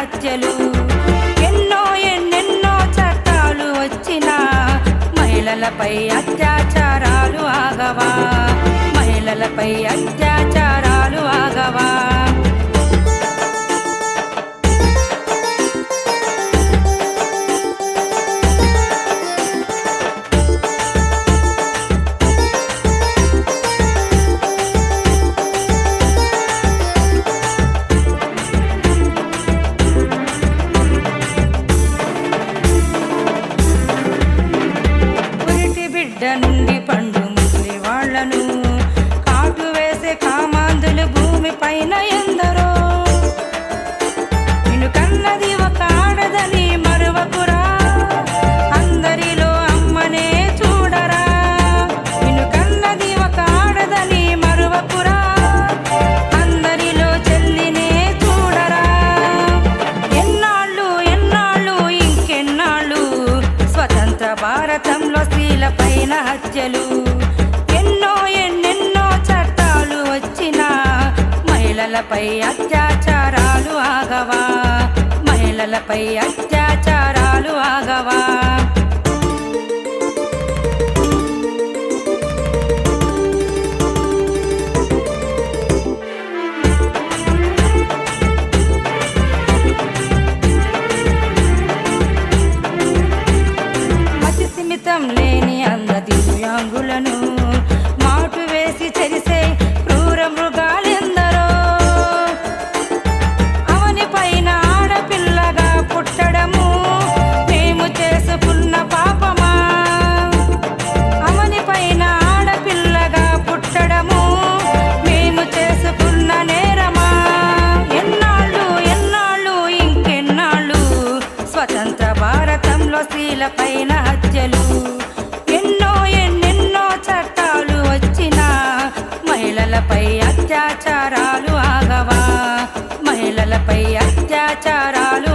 హత్యలు. ఎన్నెన్నో చట్టాలు వచ్చినా మహిళలపై అత్యాచారాలు ఆగవా, మహిళలపై అత్యాచారాలు ఆగవా. నుండి పండు ముసలి వాళ్లను కాటు వేసే కామాంధులు భూమి పైన ఎందరో. నిన్ను కన్నది ఒక ఆడదని మరువకురా, అందరిలో అమ్మనే చూడరా. నిన్ను కన్నది ఒక ఆడదని మరువకురా, అందరిలో చెల్లినే చూడరా. ఎన్నాళ్ళు ఇంకెన్నాళ్ళు స్వతంత్ర భారతంలో పైన హత్యలు. ఎన్నెన్నో చట్టాలు వచ్చినా మహిళలపై అత్యాచారాలు ఆగవా, మహిళలపై అత్యాచారాలు ఆగవా. లేని అందదివ్యాంగులను మాటు వేసి చెరిసే క్రూర మృగాలెందరో. అవని పైన ఆడపిల్లగా పుట్టడము మేము చేసుకున్న పాపమా, అవని పైన ఆడపిల్లగా పుట్టడము మేము చేసుకున్న నేరమా. ఎన్నాళ్ళు ఇంకెన్నాళ్ళు స్వతంత్ర భారతంలో స్త్రీల పైన హత్యలు. ఎన్నెన్నో చట్టాలు వచ్చినా మహిళలపై అత్యాచారాలు ఆగవా, మహిళలపై అత్యాచారాలు